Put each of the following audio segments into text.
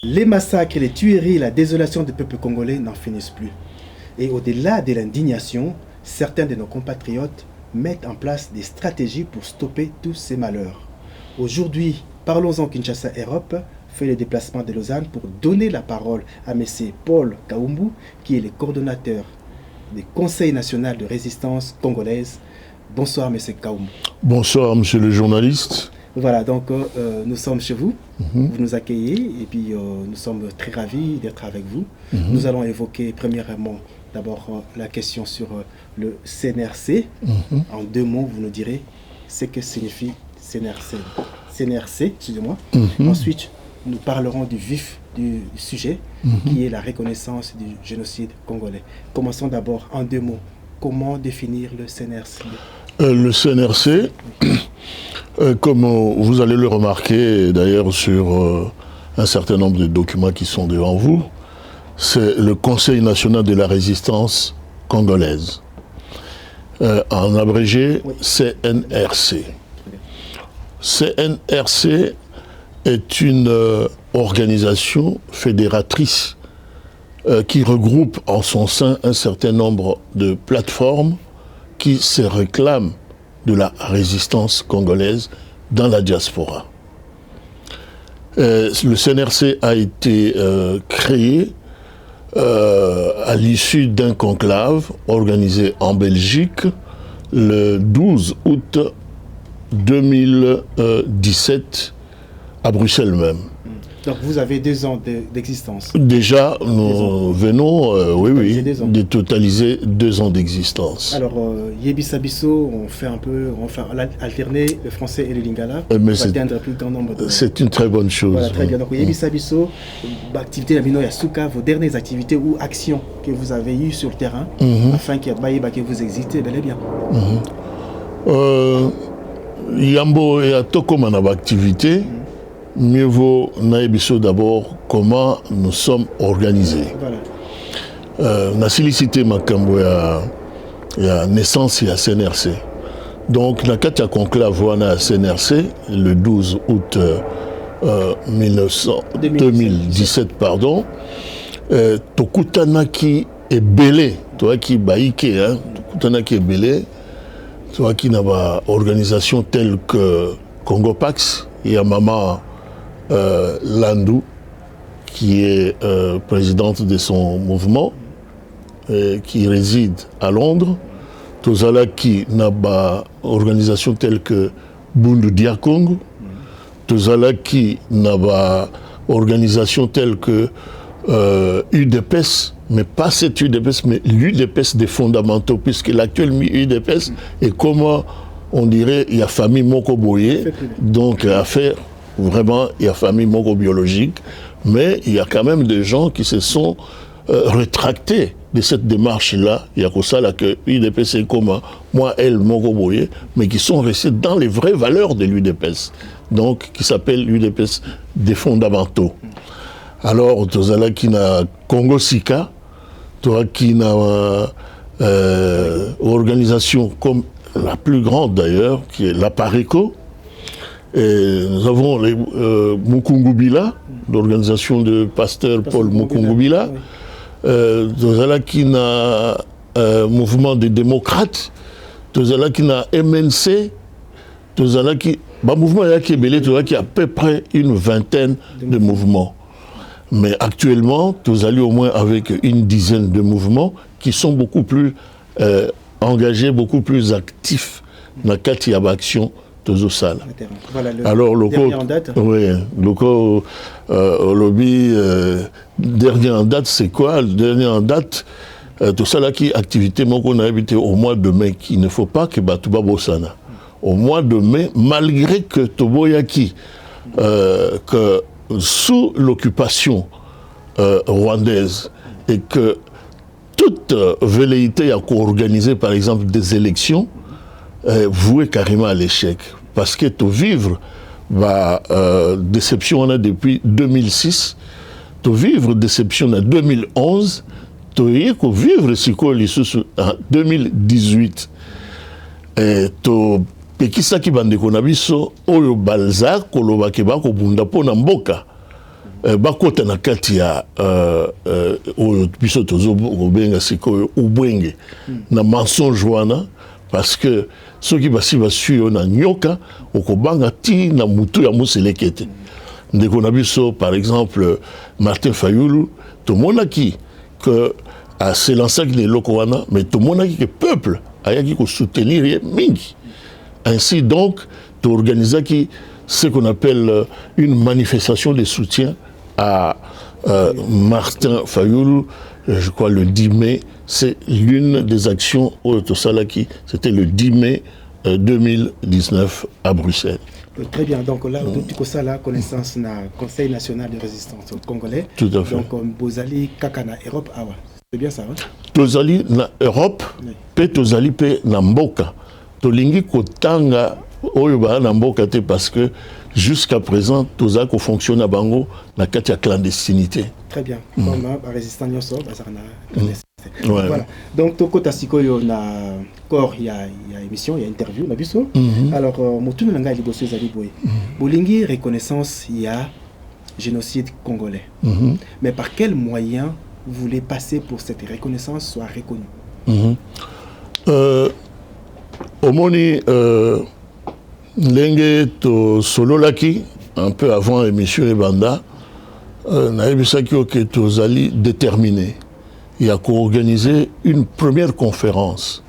Les massacres, les tueries, la désolation du peuple congolais n'en finissent plus. Et au-delà de l'indignation, certains de nos compatriotes mettent en place des stratégies pour stopper tous ces malheurs. Aujourd'hui, Parlons-en Kinshasa Europe fait le déplacement de Lausanne pour donner la parole à M. Paul Kaumbu, qui est le coordonnateur du Conseil national de résistance congolaise. Bonsoir M. Kaumbu. Bonsoir M. le journaliste. Voilà, donc nous sommes chez vous, vous nous accueillez et puis nous sommes très ravis d'être avec vous. Nous allons évoquer premièrement d'abord la question sur le CNRC. En deux mots, vous nous direz ce que signifie CNRC, excusez-moi. Ensuite, nous parlerons du vif du sujet, qui est la reconnaissance du génocide congolais. Commençons d'abord en deux mots. Comment définir le CNRC? Le CNRC, comme vous allez le remarquer d'ailleurs sur un certain nombre de documents qui sont devant vous, c'est le Conseil national de la résistance congolaise. En abrégé, oui. CNRC. CNRC est une organisation fédératrice qui regroupe en son sein un certain nombre de plateformes qui se réclament de la résistance congolaise dans la diaspora. Le CNRC a été créé à l'issue d'un conclave organisé en Belgique le 12 août 2017 à Bruxelles même. Donc vous avez 2 ans d'existence. Déjà, nous venons de totaliser 2 ans d'existence. Alors, Yebisa Bisso, on fait alterner le français et le lingala pour atteindre un plus grand nombre de... C'est une très bonne chose. Voilà, très bien. Donc, Yebisa Bisso, activité Lamino Yasuka, vos dernières activités ou actions que vous avez eues sur le terrain, afin que vous existez bel et bien. Yambo et Atokoma na activité. Mieux vaut naïbiso d'abord comment nous sommes organisés. Voilà. Na sollicité makambo ya naissance ya CNRC. Donc na kati ya conclave wana CNRC le 12 août 2017 pardon. Tokutanaki ebele, toi qui baïke hein, tokutanaki ebele, toi qui n'a pas organisation telle que Congo Pax et à maman Landou, qui est présidente de son mouvement, qui réside à Londres. Tozala qui n'a pas organisation telle que Bundu Diakong. Tozala qui n'a pas organisation telle que UDPS, mais pas cette UDPS, mais l'UDPS des fondamentaux, puisque l'actuel UDPS est comment on dirait, il y a famille Moko Boye, donc affaire. Vraiment, il y a famille moco-biologique, mais il y a quand même des gens qui se sont rétractés de cette démarche-là. Il y a que ça, là, que l'UDPS comme moi, elle, moco-boye, mais qui sont restés dans les vraies valeurs de l'UDPS. Donc, qui s'appelle l'UDPS des fondamentaux. Alors, Tozala qui n'a Congo Sika, toi qui n'a organisation comme la plus grande d'ailleurs, qui est la Pareco. Et nous avons les Mukungubila, l'organisation de pasteur Paul Mukungubila. Tozala qui n'a mouvement des démocrates. Tozala qui n'a MNC. Tozala qui... mouvement qui a à peu près une vingtaine de mouvements. Mais actuellement, Tozali au moins avec une dizaine de mouvements qui sont beaucoup plus engagés, beaucoup plus actifs dans la Katiaba Action. Voilà, alors, le dernier en date. Oui, au lobby, dernier en date, c'est quoi? Le dernier en date, tout ça là qui activité, moi qu'on a habité au mois de mai, qu'il ne faut pas que Batouba Bossana. Au mois de mai, malgré que Toboyaki, que sous l'occupation rwandaise et que toute velléité a co-organisé par exemple des élections, voué carrément à l'échec. Parce que tout vivre, déception on a depuis 2006, tout vivre déception en 2011, tout vivre en 2018. Et tout pekisaki bandeko na biso oyo Balzac kolobaki bakobunda mpona mboka bakota na kati ya oyo biso tozobenga sikoyo ubwenge na mensonge wana parce que soki basi basui yo na nyoka okobanga ti na mutu ya moseleke te ndeko na biso par exemple Martin Fayulu tomonaki que s'élançaki na eloko wana mais tomonaki que peuple ayaki kosoutenir ye mingi. Ainsi donc, tu organises ce qu'on appelle une manifestation de soutien à Martin Fayulu, je crois le 10 mai. C'est l'une des actions au Tosalaki. C'était le 10 mai 2019 à Bruxelles. Très bien, donc là, tu as ça, la connaissance du Conseil national de résistance congolais. Tout à fait. Donc, Bozali, Kakana, Europe, Awa. C'est bien ça, hein? Tozali na Europe, pe Tozali pe na Mboka. Tolingi kotanga oyo ba na mboka te parce que jusqu'à présent toza ko fonctionne à bango na kati ya clandestinité. Très bien. Comme la résistance nyoso bazana clandestinité. Voilà. Donc to kota sikoyo na corps il y a émission, il y a interview na biso. Alors motu na ngai liboso ezali boy. Bolingi reconnaissance il y a génocide congolais. Mais par quel moyen vous voulez passer pour que cette reconnaissance soit reconnue? Omoni ndenge to sololaki un peu avant l'émission Ebanda naebisaki oke tozali déterminé ya ko-organiser une première conférence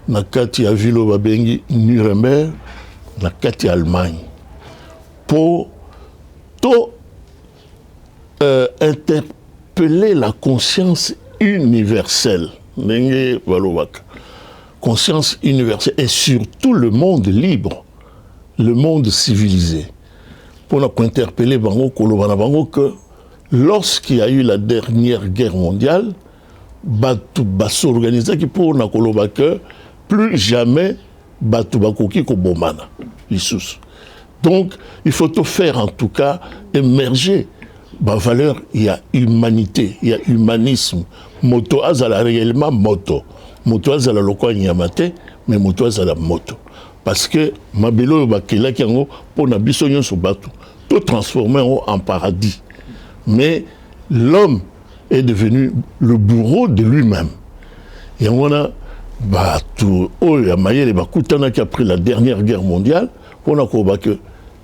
na kati ya vilo babengi Nuremberg na kati ya Allemagne pour to interpeller la conscience universelle ndenge balobaka conscience universelle et surtout le monde libre, le monde civilisé. Pour interpeller Bango Kolobana Bango que lorsqu'il y a eu la dernière guerre mondiale, Batu s'organisait qui pour na Koloba que plus jamais Batu Bakoki Kobomana. Donc il faut tout faire en tout cas émerger ma valeur, il y a humanité, il y a humanisme. Moto azala réellement moto. Moto azala lokwa nyamate, mais moto azala moto. Parce que mabelo bakela kiango pour na biso nyonso batu, tout transformé en paradis. Mais l'homme est devenu le bourreau de lui-même. Et on a batu oya mayele bakutana qui après la dernière guerre mondiale, on a koba que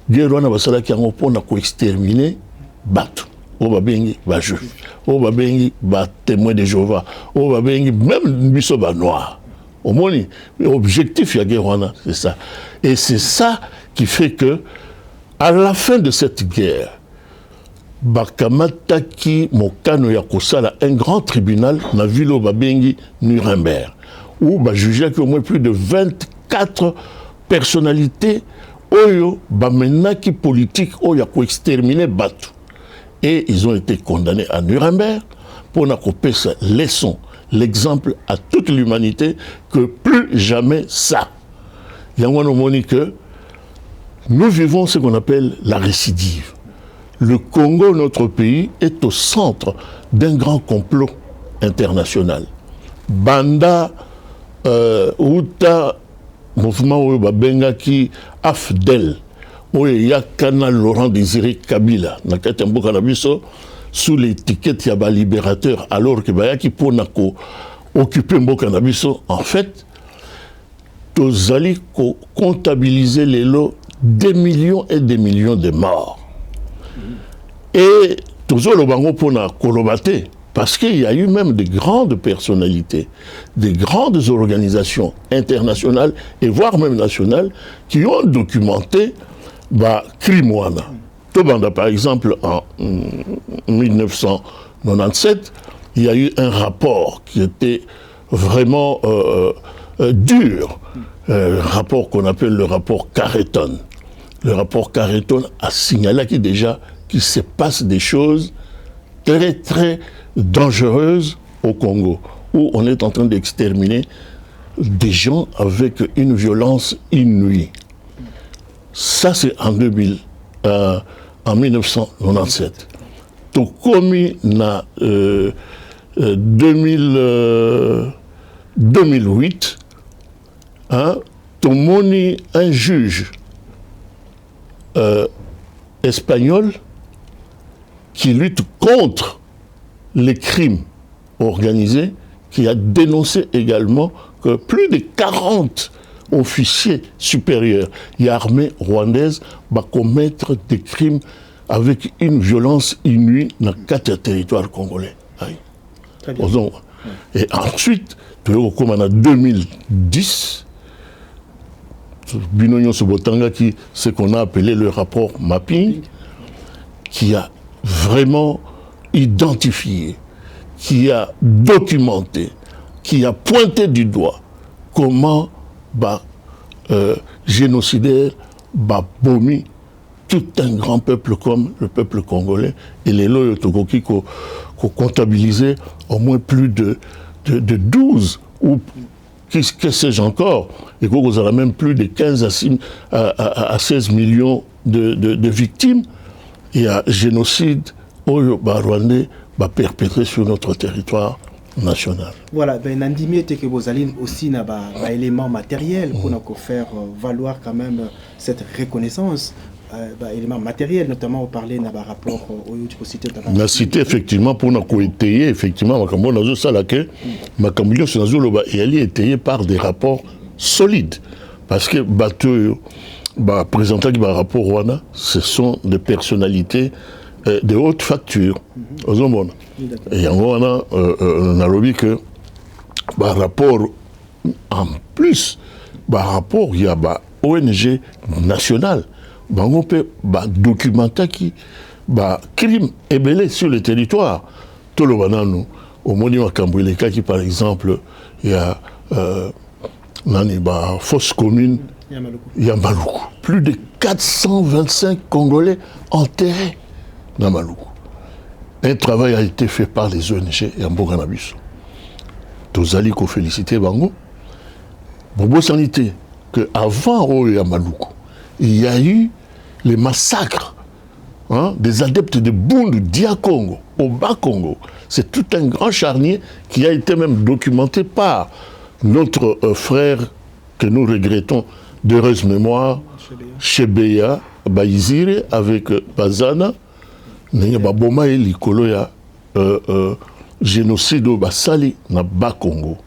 guerre wana basala kiango pour na ko exterminer batu. O babengi ba juif, o babengi ba témoin de Jéhovah, o babengi même biso ba noir. Au moins l'objectif ya guerre c'est ça. Et c'est ça qui fait que à la fin de cette guerre bakamataki mokano ya kosala un grand tribunal na ville babengi Nuremberg où ba jugeait au moins plus de 24 personnalités oyo bamenaki politique oyo ko exterminer batu. Et ils ont été condamnés à Nuremberg pour n'accomplir sa leçon, l'exemple à toute l'humanité que plus jamais ça. Il y a un que nous vivons ce qu'on appelle la récidive. Le Congo, notre pays, est au centre d'un grand complot international. Banda, Outa, mouvement Bengaki, Afdel, il y a Canal Laurent Désiré Kabila, sous l'étiquette Yaba Libérateur, alors que Bayaki pour occuper Mbokanabiso, en fait, tous allez comptabiliser les lots des millions et des millions de morts. Et tous le bango pour Kolobate, parce qu'il y a eu même de grandes personnalités, des grandes organisations internationales et voire même nationales qui ont documenté crime wana. Tobanda, par exemple, en 1997, il y a eu un rapport qui était vraiment dur, rapport qu'on appelle le rapport Carreton. Le rapport Carreton a signalé qu'il se passe des choses très très dangereuses au Congo, où on est en train d'exterminer des gens avec une violence inouïe. Ça, c'est en 1997. Tokomi na 2008, hein, tomoni un juge espagnol qui lutte contre les crimes organisés, qui a dénoncé également que plus de 40 officiers supérieurs et armées rwandaises vont commettre des crimes avec une violence inouïe dans 4 territoires congolais. Très bien. Et ensuite, comme en 2010, Binonyo Sobotanga, ce qu'on a appelé le rapport mapping, qui a vraiment identifié, qui a documenté, qui a pointé du doigt comment génocidaire, bomi tout un grand peuple comme le peuple congolais, et les lois Togoki qu'on comptabilisait au moins plus de 12 ou que sais-je encore, et qu'on a même plus de 15 à 16 millions de victimes. Il y a génocide rwandais perpétré sur notre territoire national. Voilà, Nandimi était que vous allez aussi un élément matériel pour faire valoir quand même cette reconnaissance. Élément matériel, notamment on parlait d'un rapport au cité. La cité, effectivement, pour nous étayer, effectivement, elle est étayée par des rapports solides. Parce que présentant un rapport Rwanda, ce sont des personnalités de haute facture. Et on a lobby que rapport en plus, rapport il y a ONG nationale. On peut documenter qui crime ébélé sur le territoire. Tout le monde, au monument Kambouileka qui par exemple, il y a fausse commune Yamaloukou. Plus de 425 Congolais enterrés dans Maloukou. Un travail a été fait par les ONG et en Boganabiso. Tozali ko félicité Bango. Bobo sanité que avant Yamaloukou, il y a eu les massacres des adeptes de Bundu, Dia-Congo, au Bas-Congo. C'est tout un grand charnier qui a été même documenté par notre frère que nous regrettons d'heureuse mémoire, Chebeya, Baïzire, avec Bazana, Boma et Likoloya, génocide au Basali, na Bas-Congo.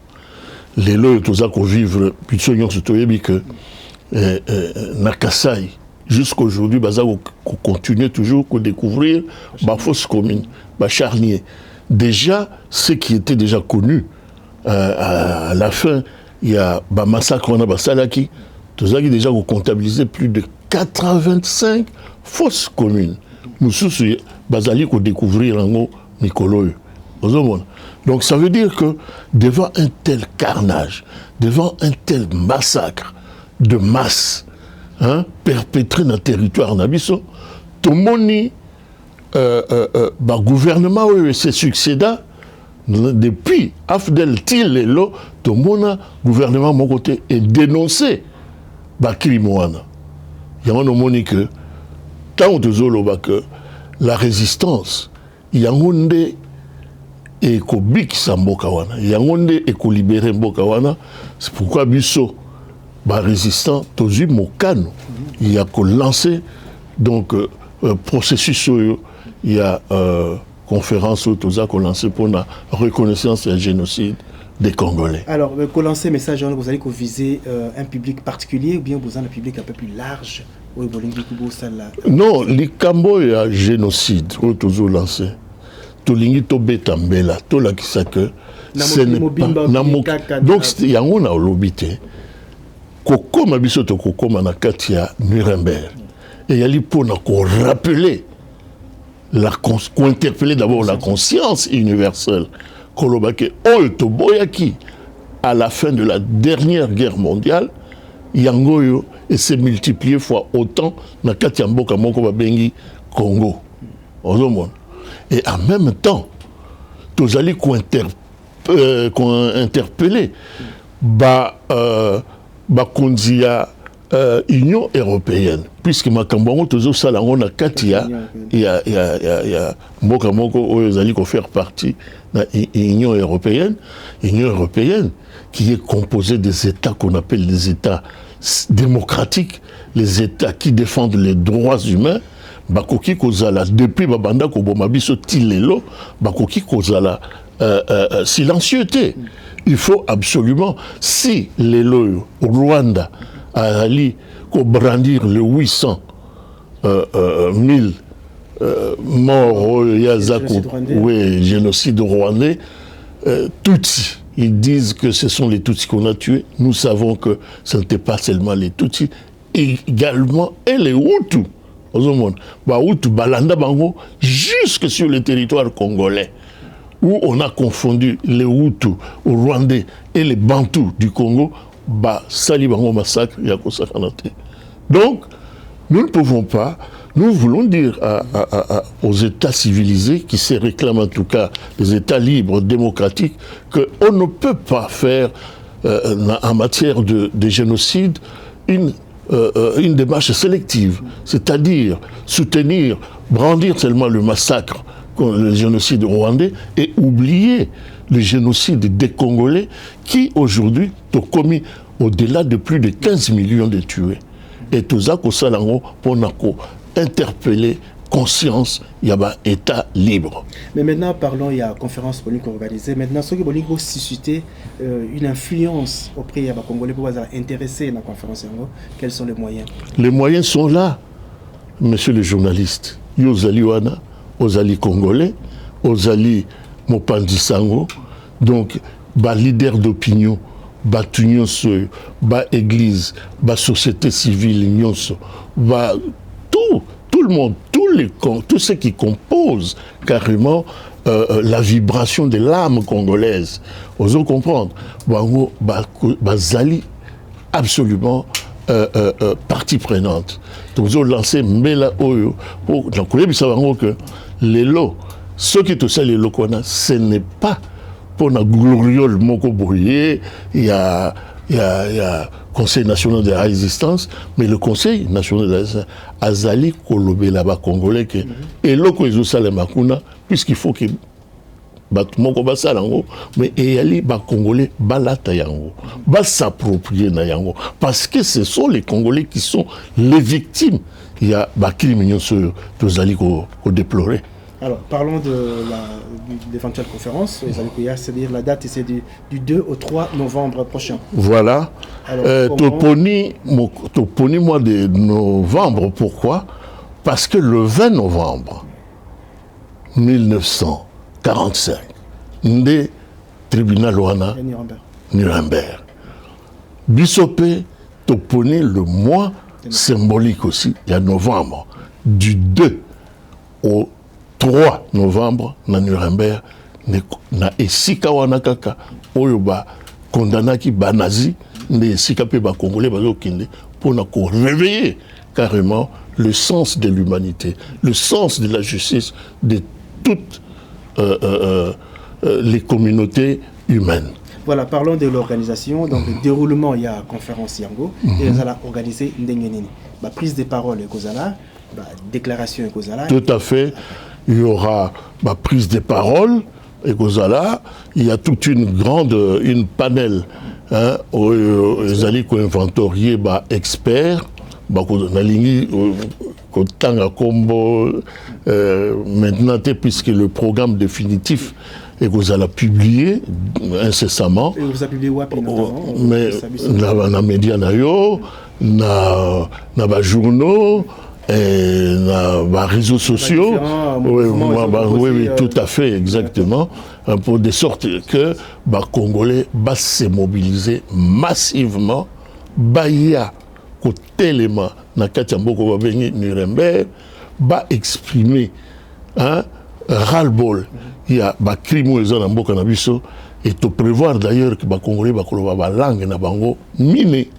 Les lois qu'on vivre, puis que Nakasai, jusqu'aujourd'hui, on continue toujours à découvrir la fausse commune, la charnier. Déjà, ce qui était déjà connu, à la fin, il y a un massacre en Abasalaki, tout ça qui déjà comptabilisé plus de 85 fausses communes. Nous sommes basali qu'on découvrir en haut Nicolo. Donc ça veut dire que devant un tel carnage, devant un tel massacre de masse, perpétré dans le territoire Nabiso, tout le monde, gouvernement s'est succédé depuis Afdel Til et là, tout le monde, gouvernement mon côté, est dénoncé crime. Il y a un moment que tant que la résistance, il y a un et ko bik sa mboka wana yangonde et ko libérer mboka wana. C'est pourquoi biso résistant tozu mokano il y a ko lancer donc processus il y a conférence toza ko lancer pour la reconnaissance et génocide des Congolais. Alors ko lancer message vous allez viser un public particulier ou bien vous avez un public un peu plus large? Non, les Cambo il y a génocide où tozo lancé. Tolingi to betambela to la kisaka donc il y a un lobité kokoma biso to kokoma na katia Nuremberg et il y a li pour rappeler interpeller d'abord la conscience universelle kolobake oyo to boyaki à la fin de la dernière guerre mondiale yangoyo et s'est multiplié fois autant na katia mboka moko babengi Congo ozomona. Et en même temps, tous allez interpeller kondia Union européenne, puisque Makambongo toujours ça on a Katia, il y a Mboka Moko aux allez faire partie de l'Union européenne qui est composée des États qu'on appelle les États démocratiques, les États qui défendent les droits humains, bakoki kozala depuis babanda koboma biso tilelo, bakoki kozala silencieuté. Il faut absolument, si les lois au Rwanda ali ko brandir le 800 000 morts Yazako, oui, génocide rwandais, Tutsis, ils disent que ce sont les Tutsis qu'on a tués. Nous savons que ce n'était pas seulement les Tutsis, également et les Hutus. Hutus, Balanda Bango, jusque sur le territoire congolais, où on a confondu les Hutus Rwandais et les Bantous du Congo, Sali Bango massacre, Yakosa Kanate. Donc, nous ne pouvons pas, nous voulons dire aux États civilisés, qui se réclament en tout cas des États libres, démocratiques, qu'on ne peut pas faire en matière de génocide une démarche sélective, c'est-à-dire soutenir, brandir seulement le massacre, le génocide rwandais, et oublier le génocide des Congolais qui aujourd'hui ont commis au-delà de plus de 15 millions de tués. Et tout ça, pour interpeller conscience, il y a un État libre. Mais maintenant, parlons, il y a une conférence politique organisée. Maintenant, ce qui va susciter une influence auprès des Congolais pour être intéressés à la conférence, quels sont les moyens? Les moyens sont là, monsieur le journaliste. Yozali Wana, Ozali Congolais, Ozali Mopandi Sango, donc, leader d'opinion, tout nyonso, église, société civile nyonso, tout le monde, tous ceux qui composent carrément la vibration de l'âme congolaise. Osons comprendre. Zali absolument partie prenante. Donc, ils ont lancé Mela Oyo pour que les lots, ceux qui te savent les lots, ce n'est pas pour la gloriole moko boye, il y a Conseil national de la résistance, mais le Conseil national de la résistance azali kolobe là-bas congolais que et loko ezosala makuna puisqu'il faut que moko basala ngo mais eyali ba congolais balata yango ba s'approprier na yango parce que ce sont les Congolais qui sont les victimes. Il y a ba crime sur tozali ko déplorer. Alors, parlons de l'éventuelle conférence, c'est-à-dire la date, c'est du 2 au 3 novembre prochain. Voilà. Toponi mois de novembre, pourquoi? Parce que le 20 novembre 1945, le tribunal Wana, Nuremberg, Bissopé, Toponi le mois symbolique aussi, il y a novembre, du 2 au 3 novembre, na Nuremberg, na esika wana kaka, oyo ba kondanaki ba nazi, na esika pe ba congolais ba okinde, pour réveiller carrément le sens de l'humanité, le sens de la justice de toutes les communautés humaines. Voilà, parlons de l'organisation. Donc, le déroulement, il y a conférence Yango, et ils ont organisé Ndengenini. Prise de parole et Kozala, déclaration et Kozala. Tout à fait. Il y aura prise de parole et Kozala. Il y a toute une panel. Ils allaient inventorier experts. Maintenant, puisque le programme définitif et vous allez publier incessamment. Et vous avez publié où mais dans les médias, dans les journaux, et dans les réseaux sociaux. Oui, tout à fait, exactement. Pour de sorte que les Congolais vont se mobiliser massivement. Baya, côté élément, dans Katiamboko, Nuremberg, va exprimer ras-le-bol. Il y a des crimes dans le Canabiso et de prévoir d'ailleurs que les Congolais ont la langue na bango minée.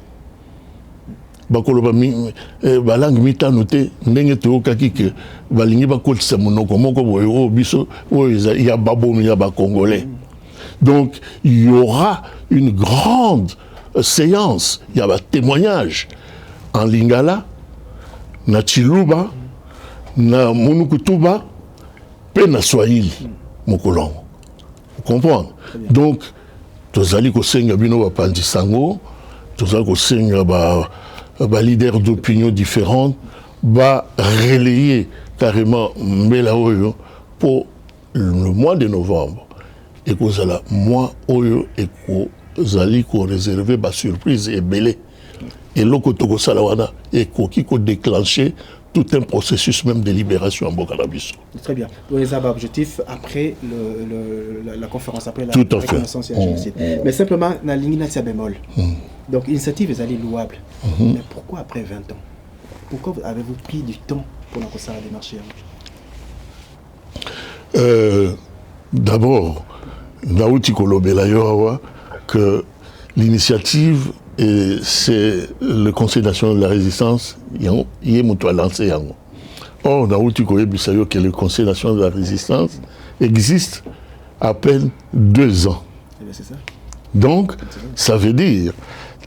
La langue mitanote, ndenge tookaki que balingi bakolisa monoko moko boye o biso o ya babomi ya ba Congolais. Donc il y aura une grande séance, il y a un témoignage en Lingala, na Chiluba, na Munukutuba, pe na Swahili. Mokolongo. Vous comprenez? Donc, tozali kosenga bino bapandi sango tout ça qu'on signe leader d'opinion différentes va relayer carrément Mbela Oyo pour le mois de novembre et qu'on a le mois Oyo et qu'on a réservé la surprise et belé et l'oko salawana et qu'on déclenché tout un processus même de libération en Bokanabiso. Très bien. Donc les objectifs après la conférence, après la reconnaissance et la génocide. Mais simplement, dans l'initiative bémol. Donc l'initiative est allée louable. Mais pourquoi après 20 ans? Pourquoi avez-vous pris du temps pour la démarche? D'abord, Naouti Kolobelayoa, que l'initiative, c'est le Conseil national de la résistance, il est lancé. Or, Naouti Kolobelayoa, que le Conseil national de la résistance existe à peine 2 ans. C'est ça. Donc, ça veut dire,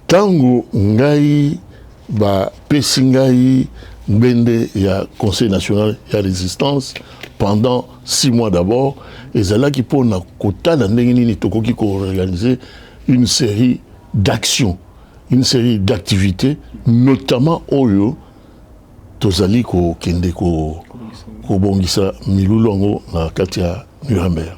Tango Ngai, Pesingai, Bende, il y a Conseil national de la résistance, pendant 6 mois d'abord, et c'est là qu'il faut organiser une série d'actions, une série d'activités, notamment Oyo, Tozali ko Kende ko Bongisa Milulongo na Katia Nuremberg.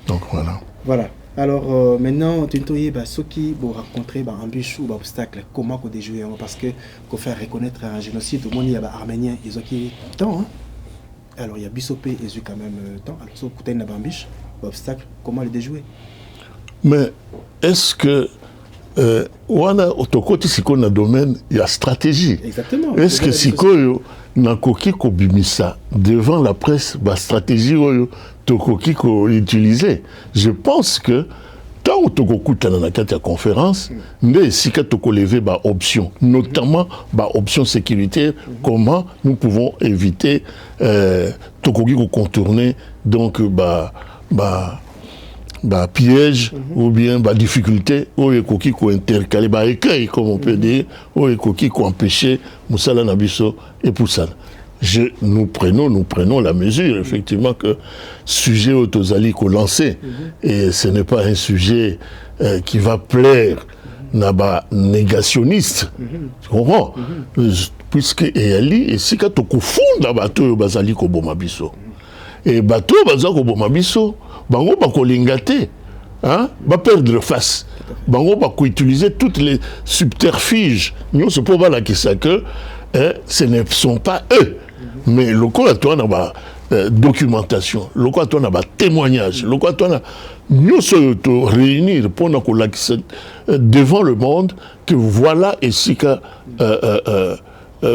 Donc voilà. Voilà. Alors maintenant, tu as ceux qui vont rencontrer embûches ou obstacles, comment qu'on déjouer, parce que pour faire reconnaître un génocide, au monde il y a des Arméniens, ils ont qui temps, hein? Alors il y a Bissopé, ils ont quand même temps. Alors si vous avez une embûche, obstacle, comment le déjouer? Mais est-ce que autokoti siko na domaine il y a stratégie? Exactement. Est-ce que siko na koki ko bimisa devant la presse ba stratégie oyo tokoki ko utiliser? Je pense que tant que dans la conférence, mais si tu lever ba option, notamment ba option sécuritaire, comment nous pouvons éviter tokoki ko contourner donc piège ou bien difficulté ou ekoki ko intercaler écueil comme on peut dire ou ekoki ko empêcher musala nabiso et poussana. Nous prenons la mesure, effectivement, que sujet autosali qu'on lancé, et ce n'est pas un sujet qui va plaire naba négationniste. Tu comprends? Puisque et si quand on confond la bateau bazali ko bomabiso et bateau bazali ko bomabiso, bango ba ko lingate, hein, ba perdre face. Bango ba ko utiliser toutes les subterfuges. Nous se peut pas la que ce ne sont pas eux. Mais le cas toi n'a documentation, le cas toi n'a témoignage, le cas toi nous sommes réunir pour nous devant le monde que voilà et si que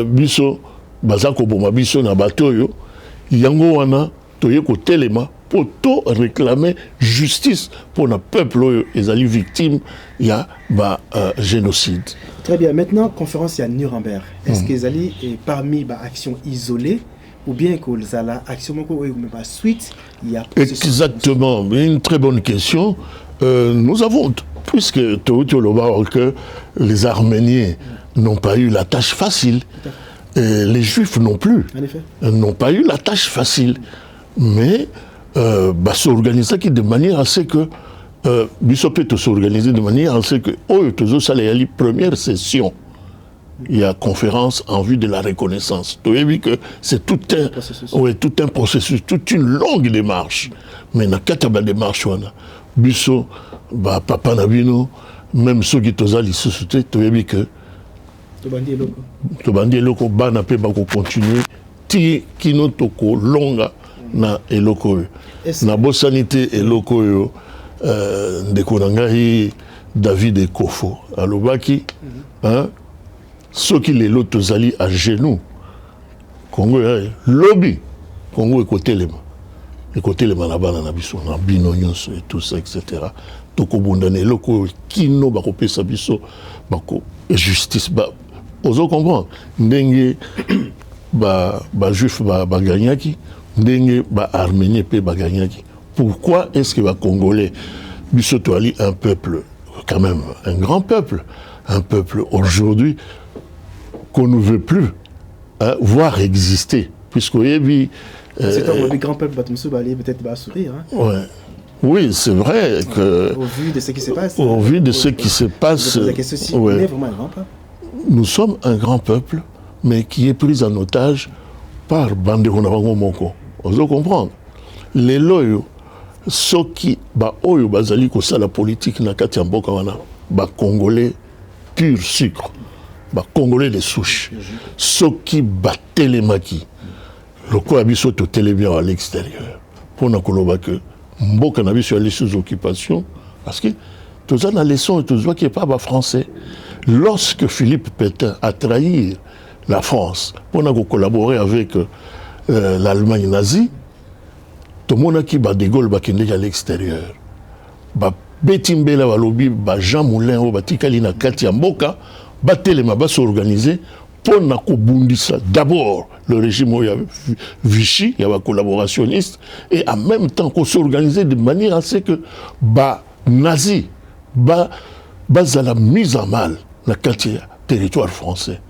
biso bazako boma biso na bateau yo yango wana toye ko telema pour tout réclamer justice pour le peuple les alliés victimes il y a génocide. Très bien. Maintenant, conférence à Nuremberg. Est-ce que les alliés est parmi actions isolées ou bien que les actions suite il y a exactement, une très bonne question. Nous avons, puisque que les Arméniens n'ont pas eu la tâche facile, les Juifs non plus n'ont pas eu la tâche facile, mais s'organiser de manière à ce que Bissop peut s'organiser de manière à ce que la première session, il y a conférence en vue de la reconnaissance. Tu as vu que c'est tout un processus, toute une longue démarche. Mais dans la démarche, Bissop, Papa Nabino, même ceux qui sont allés se soutenir, tu as vu que Tobandi Eloko, Banape, continuer, qui nous toko longa na Eloko. Na Bossanité Eloko. Ndekonangai David Ekofo alobaki ceux qui les lotos ali à genoux Congo lobby Congo écoutez les manabana na biso na binonyos et tout ça etc. Toko bondane loko kino bako pesa biso bako justice ozo comprendre ndenge juif gagnaki ndenge arménien pe gagnaki. Pourquoi est-ce que les Congolais, Bissotouali, un peuple, quand même, un grand peuple, un peuple aujourd'hui qu'on ne veut plus voir exister, puisqu'au début... c'est un grand peuple, peut-être va sourire. Hein? Ouais. Oui, c'est vrai que... Au vu de ce qui se passe. Au vu de ce qui se passe... La question, si on est vraiment un grand peuple. Nous sommes un grand peuple, mais qui est pris en otage par Bandeko Nabango Moko. On doit comprendre. Les loyaux, ceux qui oyo bazali ko la politique na kati ya mboka wana, Congolais pur sucre, Congolais de souche, ceux qui batelemaki, le quoi biso to télévision à l'extérieur, pour na koloba que mboka na biso ali sous occupation, parce que tous en a leçon et tous voient qu'il n'est pas français. Lorsque Philippe Pétain a trahi la France pour collaborer avec l'Allemagne nazie, tout le monde qui bat de Gaulle à l'extérieur. Betimbela Walobi, Jean Moulin, Batikali na Katia Mboka, Batelema va s'organiser pour bundisa d'abord le régime Vichy, il y avait collaborationniste, et en même temps qu'on s'organisait de manière à ce que nazi, la mise en mal na territoire français.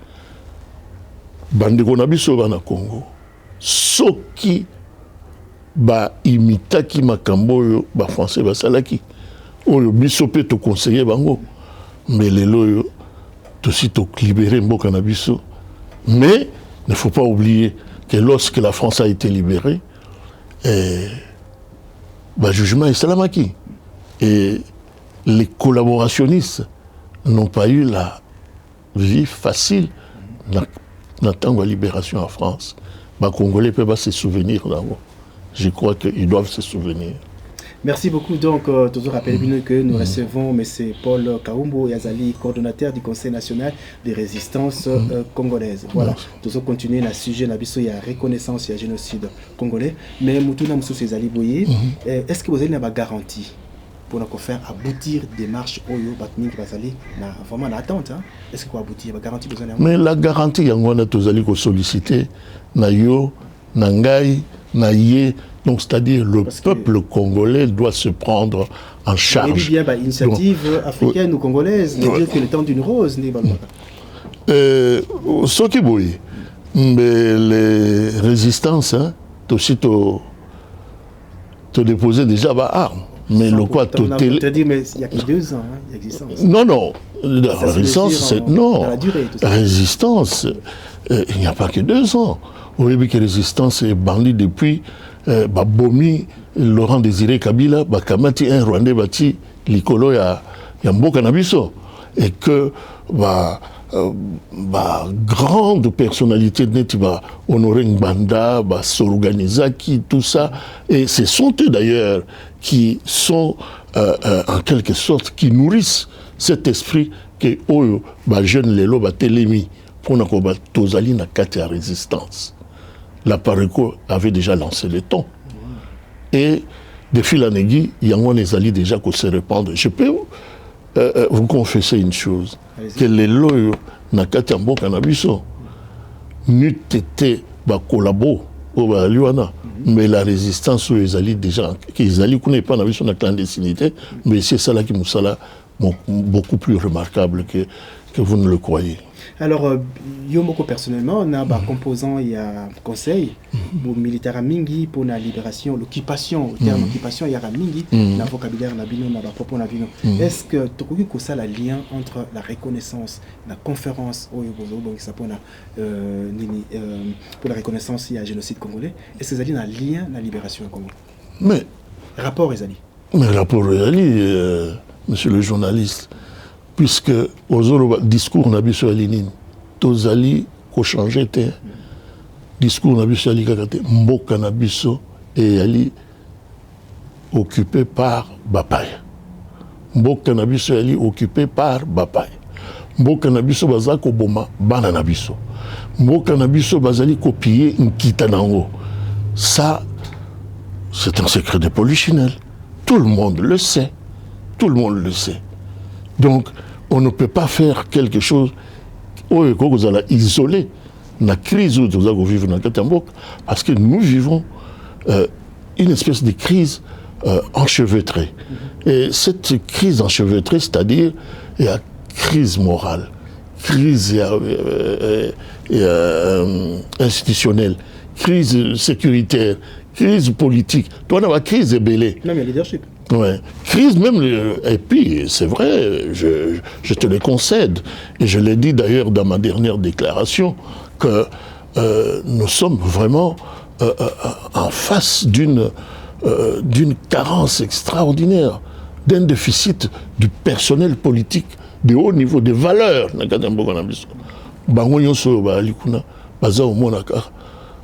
Bandeko na biso bana Congo soki imitaki makambo oyo français basalaki oyo biso pe to conseiller bango mais lelo yo to libérer mboka na biso. Mais il ne faut pas oublier que lorsque la France a été libérée, jugement est salamaki et les collaborationnistes n'ont pas eu la vie facile dans la libération en France. Les Congolais peuvent se souvenir d'abord. Je crois qu'ils doivent se souvenir. Merci beaucoup. Donc, toujours rappelez-nous que nous recevons M. Paul Kaumbo Yazali, coordonnateur du Conseil national des résistances congolaises. Voilà. Toujours continuer le sujet de la reconnaissance et le génocide congolais. Mais Moutouna Moussou Yazali Boye, est-ce que vous avez une garantie pour nous faire aboutir des marches Oyo Batming Bazali vraiment l'attente? Est-ce que vous aboutir la garantie besoin? Mais la garantie, il y a un sollicité, na yo, na ngai, na ye. Donc, c'est-à-dire le peuple congolais doit se prendre en charge. Il y a une initiative africaine ou congolaise, de dire que le temps d'une rose n'est pas ce qui bouille, mais les résistances, aussi te déposer déjà armes. Mais le quoi total. Tu dis, mais il n'y a que 2 ans, l'existence. Non. La résistance, c'est. Non. La résistance, il n'y a pas que 2 ans. Vous voyez que la résistance est bandie depuis Bomi, Laurent Désiré Kabila, Kamati, un Rwandais bâti, Likolo, il y a Mboka Nabiso. Et que, grande personnalité de Honoré Ngbanda, Sorganizaki, tout ça. Et ce sont eux d'ailleurs qui sont en quelque sorte, qui nourrissent cet esprit que Oyo, jeune Lelo, Télémi, pour nous Tozali na kati ya résistance. La Pareco avait déjà lancé le ton. Et de fil en aiguille, il y a des alliés déjà qui se répandent. Je peux vous confesser une chose, que les loyaux na kati ya mboka na biso n'eût été collabo au Liwana, mais la résistance aux alliés déjà, qu'ils alliés connaissent pas na biso na clandestinité, mais c'est ça là qui nous sera beaucoup plus remarquable que vous ne le croyez. Alors, Yomoko personnellement, on a un composant, il y a un conseil pour militaire mingi, pour la libération, l'occupation, au terme occupation, il y a un mingi, la vocabulaire, la bino, la propos, la bino. Est-ce que tu crois que ça le lien entre la reconnaissance, la conférence, pour la reconnaissance, il y a un génocide congolais, est-ce que ça a un lien la libération au Congo? Mais. Rapport Ezali. Mais rapport Ezali, monsieur le journaliste, puisque aux discours n'a sur Lénine, Tozali ko changé te discours n'a sur Ali Kakate, Mboka n'a et Ali occupé par Bapay. Mboka n'a Ali occupé par Bapay. Mboka n'a bazako boma bana n'a Mboka n'a bazali copier Nkita nango. Ça, c'est un secret de polichinelle. Tout le monde le sait. Tout le monde le sait. Donc, on ne peut pas faire quelque chose où vous allez isoler la crise où vous allez vivre dans Katambouk, parce que nous vivons une espèce de crise enchevêtrée. Et cette crise enchevêtrée, c'est-à-dire, il y a crise morale, crise institutionnelle, crise sécuritaire, crise politique. Toi, on a la crise ébellée. Non, mais leadership. Ouais. Crise même, et puis c'est vrai, je te le concède, et je l'ai dit d'ailleurs dans ma dernière déclaration, que nous sommes vraiment en face d'une carence extraordinaire, d'un déficit du personnel politique de haut niveau, des valeurs.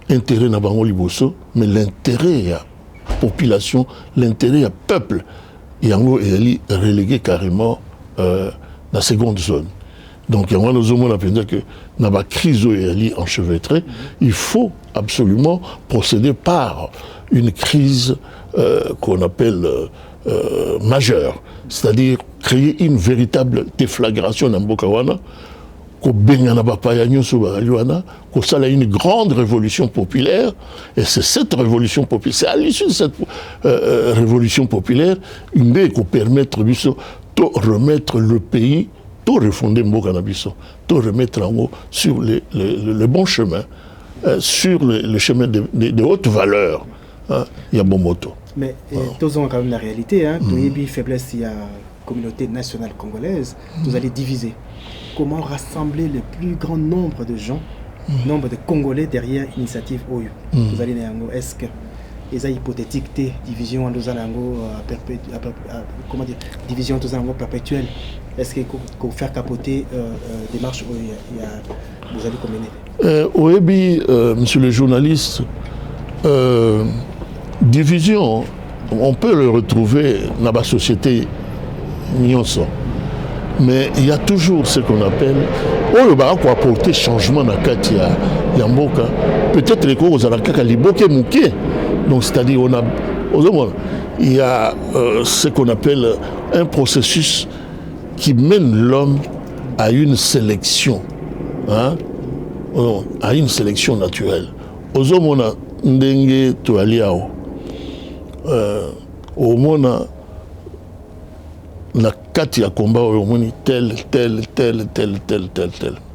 Intérêt na bango liboso, mais l'intérêt à population, l'intérêt à peuple, yango est relégué carrément dans la seconde zone. Donc il y a une que dans la crise enchevêtrée, il faut absolument procéder par une crise qu'on appelle majeure, c'est-à-dire créer une véritable déflagration dans Bokawana, ça a une grande révolution populaire, et c'est cette révolution populaire, c'est à l'issue de cette révolution populaire, une qui permettre de remettre le pays, de refonder Mbokanabiso, de remettre en haut sur le bon chemin, sur le chemin de haute valeur. Il y a bon moto. Mais tous ont quand même la réalité, il y a faiblesse, il y a communauté nationale congolaise, vous allez diviser. Comment rassembler le plus grand nombre de gens, nombre de Congolais derrière l'initiative OU. Vous allez est-ce que les hypothétiques division en deux comment dire, division en perpétuelle, est-ce qu'il faut faire capoter des marches vous allez commenter? Oebi, monsieur le journaliste, division, on peut le retrouver dans la société Nyonso. Mais il y a toujours ce qu'on appelle, pour apporter changement dans Katia Yamboka, peut-être les causes à la Kakaliboke Mouké. Donc, c'est-à-dire, il y a ce qu'on appelle un processus qui mène l'homme à une sélection, à une sélection naturelle. Ozomona Ndenge Toaliao, au Mona, la carte ya combat au moni tel.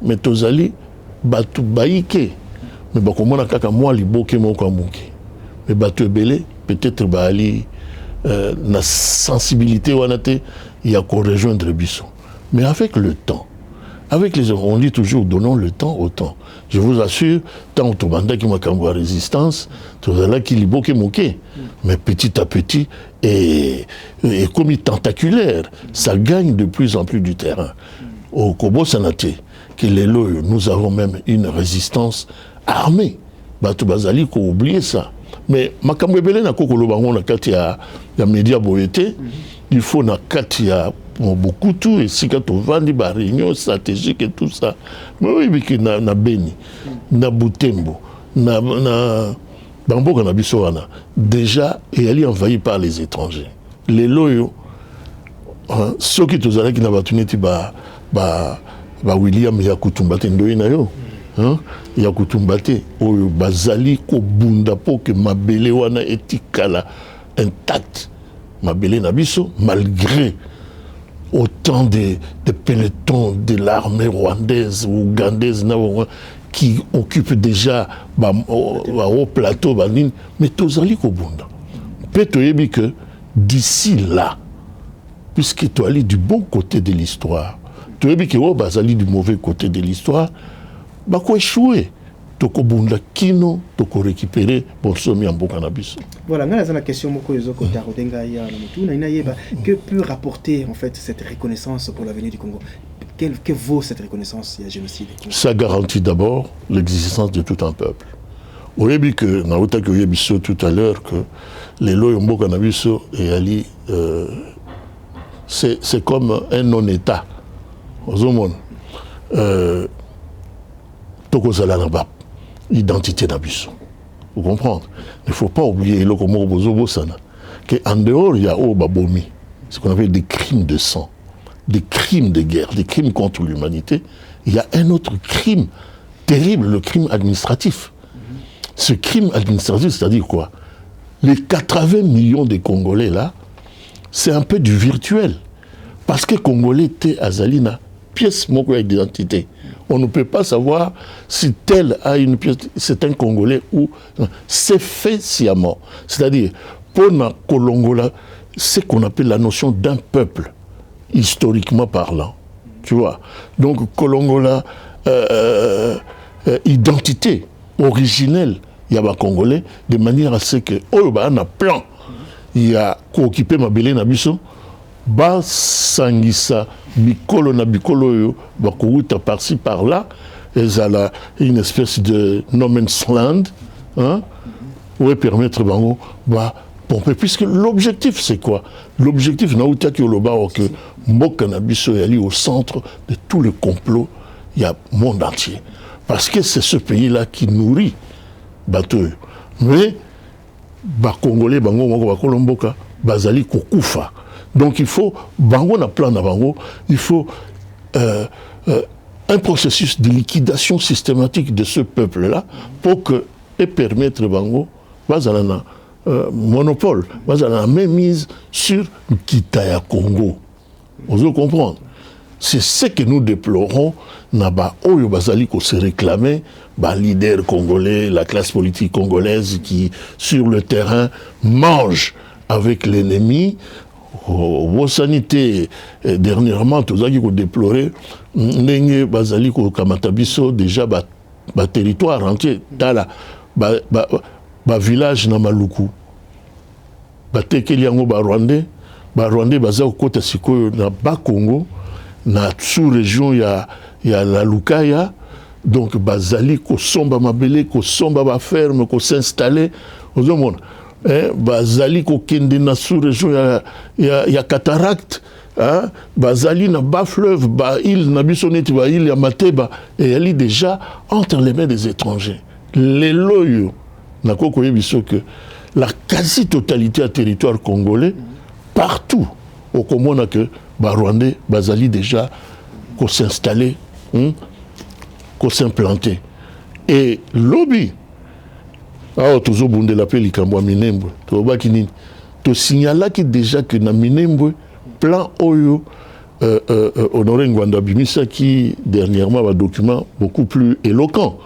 Mais tozali batu baïke. Mais bah comment on a kaka moi liboke mon kamuki. Mais batu belé peut-être bali na sensibilité wanate il y a qu'on rejoindre biso. Mais avec le temps, avec les on dit toujours donnons le temps au temps. Je vous assure, tant au banda qui m'a camboua résistance, tout là qui liboke moké. Mais petit à petit, et comme tentaculaire, ça gagne de plus en plus du terrain. Au Kobo Sanate, nous avons même une résistance armée. Batu Bazali, qu'on oublie ça. Mais Makambebele na koko lobango na kati ya média boyete, il faut na kati ya beaucoup tout et si quand on vend des réunions stratégiques et tout ça. Mais oui, mais na Beni, na Butembo, na Bamboka na Bissoana, déjà, et elle est envahie par les étrangers. Les loyaux, ceux qui sont allés qui n'ont pas tenu, William Yakutumbate Ndoinayo, Yakutumbate, Bazali, Kobundapo, que Mabele wana etikala intact. Mabele Nabiso, malgré autant de pelotons de l'armée rwandaise ou ougandaise, qui occupe déjà au plateau, mais Tozali Kobunda. Peut-être que d'ici là, puisque tu allais du bon côté de l'histoire, tu as dit que tu allais du mauvais côté de l'histoire, tu as échoué. Tokobunda kino toko récupérer Borsomi en Bokanabis. Voilà, là la question que peut rapporter en fait cette reconnaissance pour l'avenir du Congo? Que vaut cette reconnaissance il y a génocide? Ça garantit d'abord l'existence de tout un peuple. Vous avez que Naota que Yebiso tout à l'heure que les lois en Bokanabiso et Ali c'est comme un non-état. Au monde Toko Zalanabab. Identité d'Abisso. Vous comprenez? Il ne faut pas oublier qu'en dehors, il y a Obabomi, ce qu'on appelle des crimes de sang, des crimes de guerre, des crimes contre l'humanité. Il y a un autre crime terrible, le crime administratif. Ce crime administratif, c'est-à-dire quoi? Les 80 millions de Congolais là, c'est un peu du virtuel. Parce que Congolais étaient à Zalina, pièce d'identité. On ne peut pas savoir si tel a une pièce, c'est un Congolais ou... C'est fait sciemment. C'est-à-dire, pour na Kolongola, ce qu'on appelle la notion d'un peuple, historiquement parlant. Tu vois. Donc, Kolongola, identité originelle, il y a des Congolais, de manière à ce que, oh, bah, on a plan. Il y a occupé ma belé nabiso, ba sangisa, bikolo na bikolo yo, ba kouta par-ci par-là, et ça a une espèce de no man's land, hein, où permettre bango, bah, pomper. Puisque l'objectif, c'est quoi? L'objectif, naouta ki oloba, que Mboka nabiso est allé au centre de tout le complot, il y a le monde entier. Parce que c'est ce pays-là qui nourrit bateau. Mais, les Congolais, Kolomboka, Bazali Kokufa. Donc il faut, Bango na plan na Bango, il faut un processus de liquidation systématique de ce peuple-là pour que, et permettre Bango, Bazalana, monopole, Bazalana même mise sur Kitaya Congo. Vous comprenez? C'est ce que nous déplorons. Naba Oyo Bazali ko se réclamer, leader congolais, la classe politique congolaise qui, sur le terrain, mange avec l'ennemi. Vos sanité, dernièrement, tout ça qui ont déploré, Nenge Bazali ko Kamatabiso, déjà, territoire entier, Tala, village Namaluku, Tekeliango Rwandais, Rwandais, Bazao Kota Siko, na Congo, na sous-région, il y a la Lukaya, donc Bazali, ko somba mabele, ko somba ba ferme, ko s'installer, aux hommes, Bazali, ko kende na sous-région, il y a cataracte, hein? Bazali na bas fleuve, île, na bisoneti, île, ya Mateba, et elle est déjà entre les mains des étrangers. Les loyaux, na kokoye biso que la quasi-totalité du territoire congolais, partout, au Comona que Rwandais, Bazali déjà, qu'on s'installer, qu'on s'implanter. Et lobby, toujours bonde l'appel Ikambo Minembwe, to signala qui déjà que na Minembwe, plan Oyo, Honoré Ngwanda Bimisa qui dernièrement a un document beaucoup plus éloquent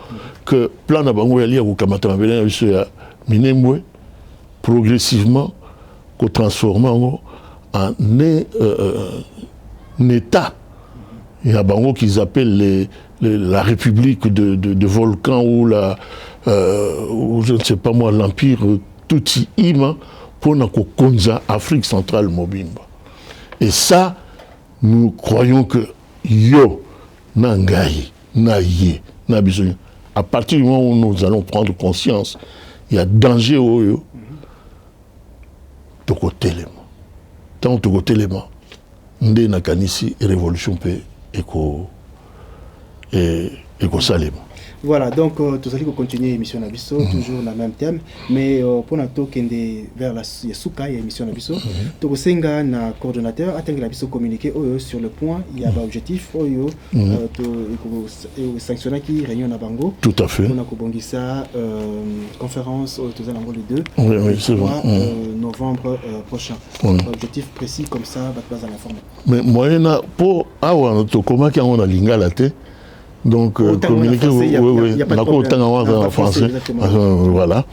que plan Nabango Yali à Kamata Minembwe, progressivement, qu'on transforme en État. Il y a Bango qu'ils appellent la République de volcans ou ou je ne sais pas moi, l'Empire Tutsi Ima pour Konza, Afrique centrale Mobimba. Et ça, nous croyons que yo, Nangaï, Naïe, Nabizoun, à partir du moment où nous allons prendre conscience, il y a danger au yo, de côté les mains. Tant de côté les mains, ndé nakanisi révolution paix éco salem. Voilà, donc tout ça qui continue l'émission Nabiso, toujours dans le même thème, mais pour nous kende vers la Souka et l'émission Nabiso, tout senga na coordonnateur attend Nabiso communiquer sur le point, il y a un objectif sanctionner qui réunion na bango. Tout à fait. On a kobongisa conférence tout ça le 2. Oui, c'est vrai. Novembre prochain. Objectif précis comme ça va pas en informer. Mais moyena pour avoir to comment qui on a lingala té. Donc, communiquer, oui, en français. Voilà.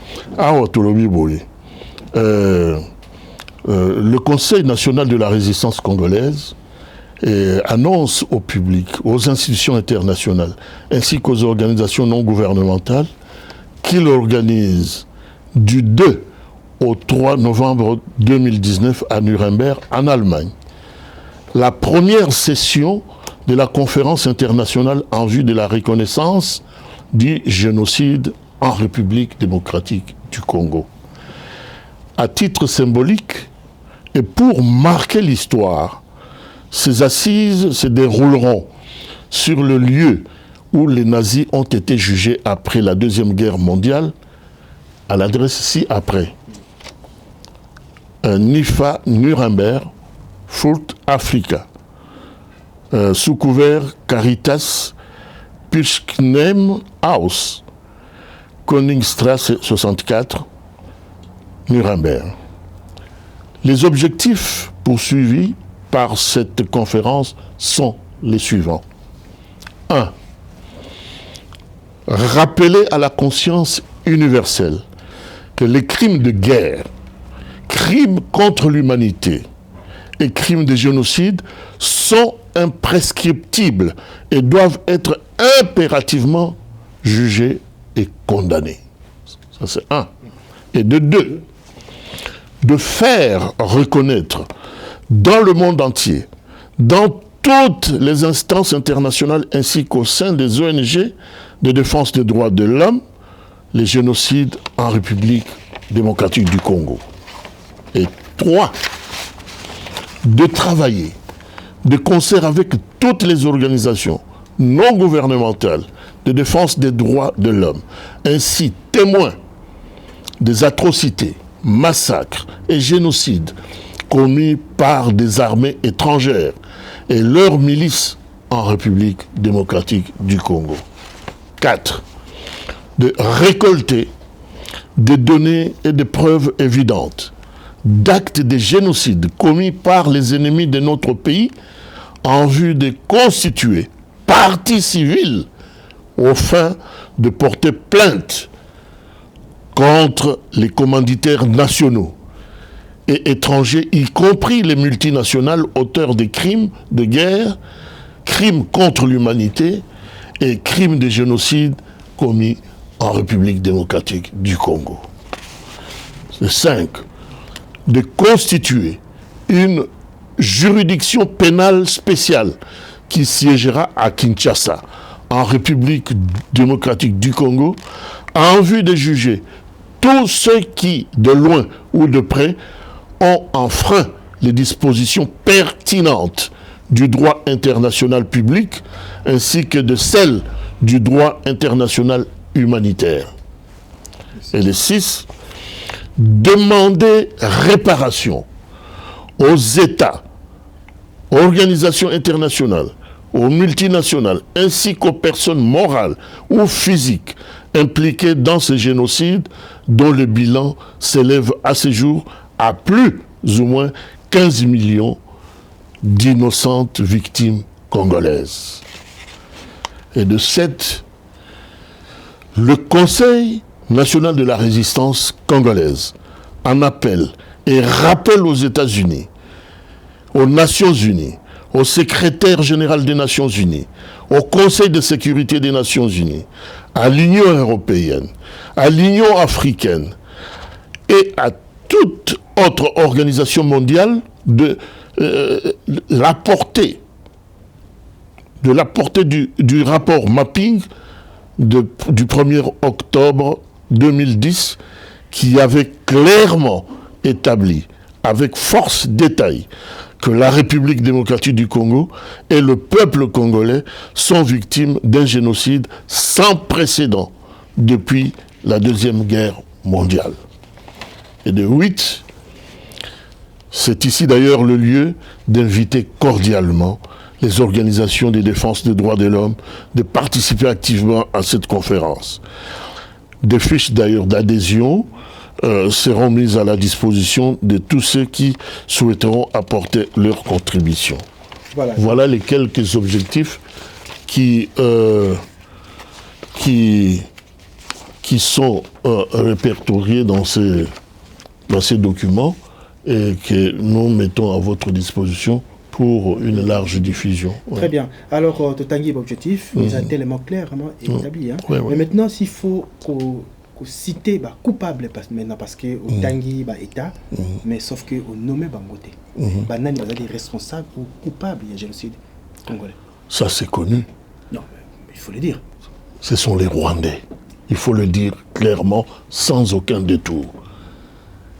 Le Conseil national de la résistance congolaise annonce au public, aux institutions internationales, ainsi qu'aux organisations non gouvernementales, qu'il organise du 2 au 3 novembre 2019 à Nuremberg, en Allemagne, la première session de la conférence internationale en vue de la reconnaissance du génocide en République démocratique du Congo. À titre symbolique et pour marquer l'histoire, ces assises se dérouleront sur le lieu où les nazis ont été jugés après la Deuxième Guerre mondiale, à l'adresse ci-après. NIFA Nuremberg, Furt Africa. Sous couvert Caritas Pirschnem Haus, Königstrasse 64, Nuremberg. Les objectifs poursuivis par cette conférence sont les suivants. 1. Rappeler à la conscience universelle que les crimes de guerre crimes contre l'humanité et crimes de génocide sont imprescriptibles et doivent être impérativement jugés et condamnés. Ça, c'est un. Et de deux, de faire reconnaître dans le monde entier, dans toutes les instances internationales ainsi qu'au sein des ONG de défense des droits de l'homme, les génocides en République démocratique du Congo. Et trois, de travailler de concert avec toutes les organisations non gouvernementales de défense des droits de l'homme, ainsi témoins des atrocités, massacres et génocides commis par des armées étrangères et leurs milices en République démocratique du Congo. 4. De récolter des données et des preuves évidentes d'actes de génocide commis par les ennemis de notre pays en vue de constituer partie civile aux fins de porter plainte contre les commanditaires nationaux et étrangers, y compris les multinationales auteurs des crimes de guerre, crimes contre l'humanité et crimes de génocide commis en République démocratique du Congo. 5. De constituer une juridiction pénale spéciale qui siégera à Kinshasa, en République démocratique du Congo, en vue de juger tous ceux qui, de loin ou de près, ont enfreint les dispositions pertinentes du droit international public ainsi que de celles du droit international humanitaire. Et les 6, demander réparation aux États, organisations internationales, aux multinationales, ainsi qu'aux personnes morales ou physiques impliquées dans ce génocide dont le bilan s'élève à ce jour à plus ou moins 15 millions d'innocentes victimes congolaises. Et de 7, le Conseil national de la résistance congolaise en appelle et rappelle aux États-Unis, aux Nations unies, au secrétaire général des Nations unies, au Conseil de sécurité des Nations unies, à l'Union européenne, à l'Union africaine et à toute autre organisation mondiale de la portée du rapport mapping du 1er octobre 2010 qui avait clairement établi avec force détail que la République démocratique du Congo et le peuple congolais sont victimes d'un génocide sans précédent depuis la Deuxième Guerre mondiale. Et de 8, c'est ici d'ailleurs le lieu d'inviter cordialement les organisations de défense des droits de l'homme de participer activement à cette conférence. Des fiches d'ailleurs d'adhésion seront mises à la disposition de tous ceux qui souhaiteront apporter leur contribution. Voilà les quelques objectifs qui sont répertoriés dans ces documents et que nous mettons à votre disposition pour une large diffusion. Très bien. Alors, Totanguy, l'objectif, il est tellement clairement établi. Hein. Mais maintenant, s'il faut citer coupable maintenant, parce que Totanguy État, mais sauf que au nommé Bangote, Banani va être responsable ou coupable du génocide congolais. Ça, c'est connu. Non, mais il faut le dire. Ce sont les Rwandais. Il faut le dire clairement, sans aucun détour.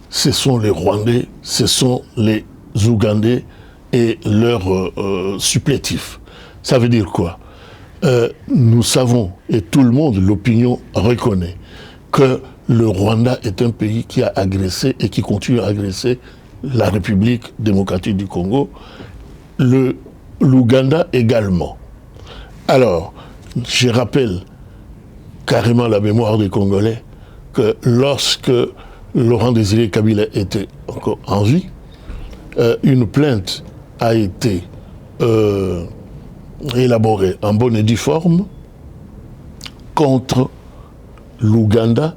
Ce sont les Rwandais, ce sont les Ougandais et leurs supplétifs. Ça veut dire quoi? Nous savons, et tout le monde, l'opinion reconnaît, que le Rwanda est un pays qui a agressé et qui continue à agresser la République démocratique du Congo, l'Ouganda également. Alors, je rappelle carrément la mémoire des Congolais que lorsque Laurent Désiré Kabila était encore en vie, une plainte a été élaborée en bonne et due forme contre l'Ouganda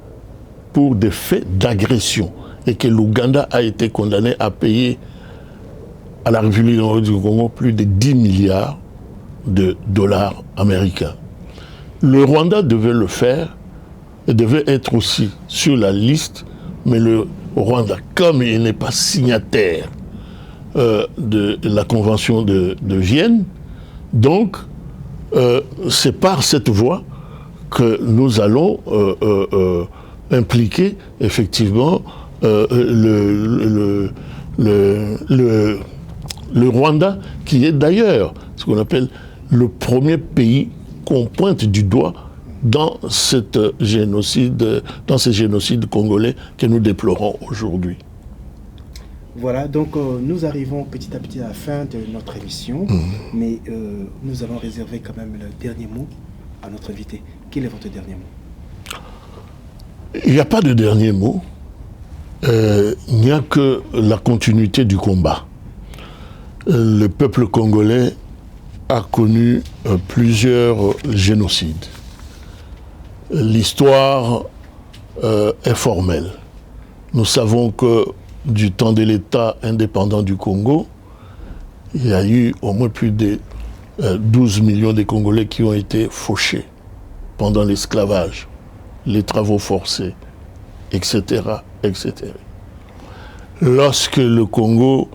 pour des faits d'agression et que l'Ouganda a été condamné à payer à la République démocratique du Congo plus de 10 milliards de dollars américains. Le Rwanda devait le faire et devait être aussi sur la liste, mais le Rwanda, comme il n'est pas signataire de la Convention de Vienne, donc c'est par cette voie que nous allons impliquer effectivement le Rwanda, qui est d'ailleurs ce qu'on appelle le premier pays qu'on pointe du doigt dans ce génocide congolais que nous déplorons aujourd'hui. Voilà, donc nous arrivons petit à petit à la fin de notre émission, mais nous allons réserver quand même le dernier mot à notre invité. Quel est votre dernier mot? Il n'y a pas de dernier mot. Il n'y a que la continuité du combat. Le peuple congolais a connu plusieurs génocides. L'histoire est formelle. Nous savons que du temps de l'État indépendant du Congo, il y a eu au moins plus de 12 millions de Congolais qui ont été fauchés pendant l'esclavage, les travaux forcés, etc., etc. Lorsque le Congo,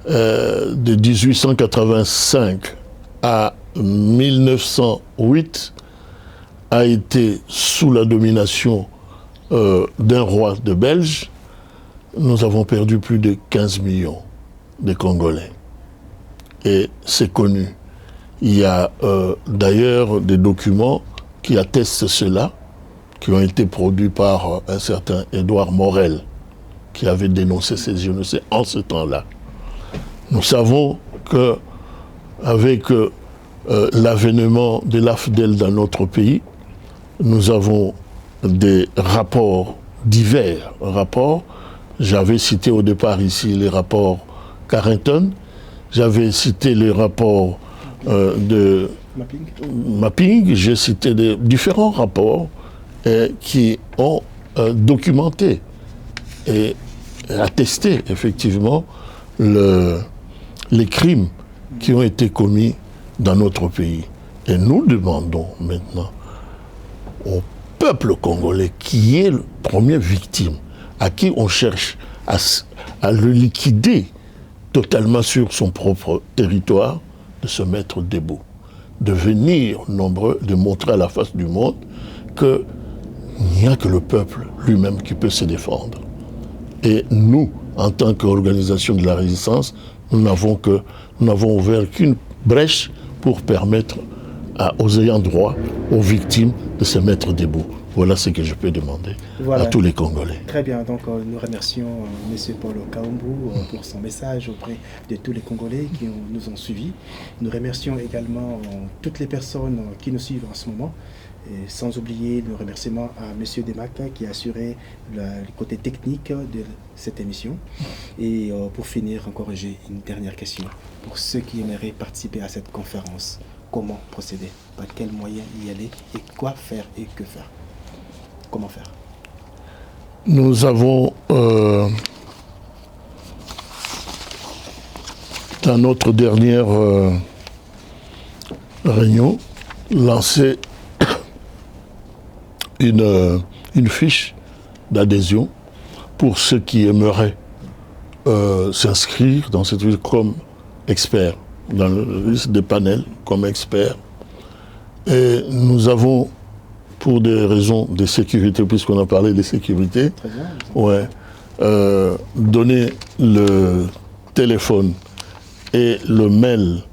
de 1885 à 1908, a été sous la domination d'un roi de Belge, nous avons perdu plus de 15 millions de Congolais. Et c'est connu. Il y a d'ailleurs des documents qui attestent cela, qui ont été produits par un certain Édouard Morel, qui avait dénoncé ces génocides en ce temps-là. Nous savons qu'avec l'avènement de l'AFDEL dans notre pays, nous avons des rapports, divers rapports. J'avais cité au départ ici les rapports Carrington, j'avais cité les rapports de Mapping, j'ai cité différents rapports qui ont documenté et attesté effectivement les crimes qui ont été commis dans notre pays. Et nous demandons maintenant au peuple congolais, qui est la première victime, à qui on cherche à le liquider totalement sur son propre territoire, de se mettre debout, de venir nombreux, de montrer à la face du monde qu'il n'y a que le peuple lui-même qui peut se défendre. Et nous, en tant qu'organisation de la résistance, nous n'avons ouvert qu'une brèche pour permettre aux ayants droit, aux victimes, de se mettre debout. Voilà ce que je peux demander à tous les Congolais. Très bien, donc nous remercions M. Paul Kaumbu pour son message auprès de tous les Congolais qui nous ont suivis. Nous remercions également toutes les personnes qui nous suivent en ce moment. Et sans oublier le remerciement à M. Demac qui a assuré le côté technique de cette émission. Et pour finir, encore j'ai une dernière question. Pour ceux qui aimeraient participer à cette conférence, comment procéder? Par quels moyens y aller? Et quoi faire et que faire? Comment faire? Nous avons, dans notre dernière réunion, lancé une fiche d'adhésion pour ceux qui aimeraient s'inscrire dans cette liste comme experts, dans la liste des panels comme experts. Et nous avons, pour des raisons de sécurité, puisqu'on a parlé de sécurité, donné le téléphone et le mail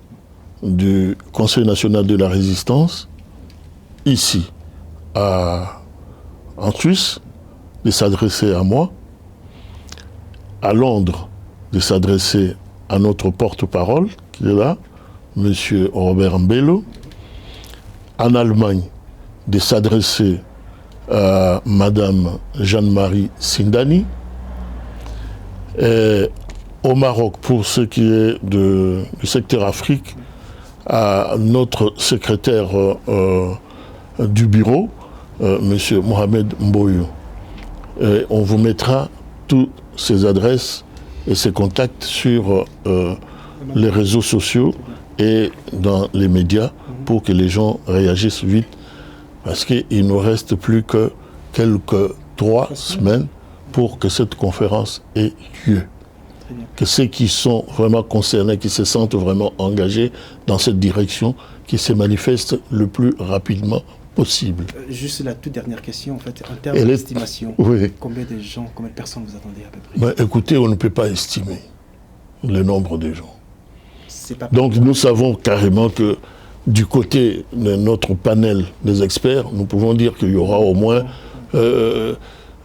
du Conseil national de la résistance ici en Suisse, de s'adresser à moi, à Londres, de s'adresser à notre porte-parole, qui est là, M. Robert Mbello, en Allemagne, de s'adresser à Mme Jeanne-Marie Sindani, et au Maroc, pour ce qui est du secteur Afrique, à notre secrétaire du bureau, M. Mohamed Mboyo. On vous mettra tous ses adresses et ses contacts sur les réseaux sociaux et dans les médias pour que les gens réagissent vite, parce qu'il ne nous reste plus que quelques 3 semaines pour que cette conférence ait lieu. Que ceux qui sont vraiment concernés, qui se sentent vraiment engagés dans cette direction, qui se manifestent le plus rapidement possible. Juste la toute dernière question, en fait, en termes d'estimation, combien de gens, combien de personnes vous attendez à peu près? Écoutez, on ne peut pas estimer le nombre de gens. Donc nous savons carrément que du côté de notre panel des experts, nous pouvons dire qu'il y aura au moins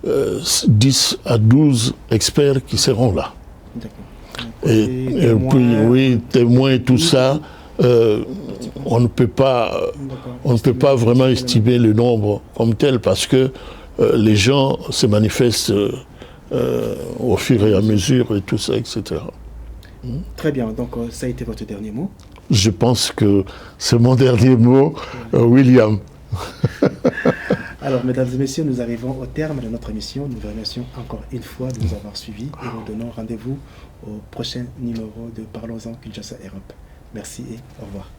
10 à 12 experts qui seront là. Et puis, oui, témoins et tout ça, on ne peut pas vraiment estimer le nombre comme tel, parce que les gens se manifestent au fur et à mesure et tout ça, etc. Très bien, donc ça a été votre dernier mot? Je pense que c'est mon dernier mot, William. Alors, mesdames et messieurs, nous arrivons au terme de notre émission. Nous vous remercions encore une fois de nous avoir suivis et nous donnons rendez-vous au prochain numéro de Parlons-en Kinshasa Europe. Merci et au revoir.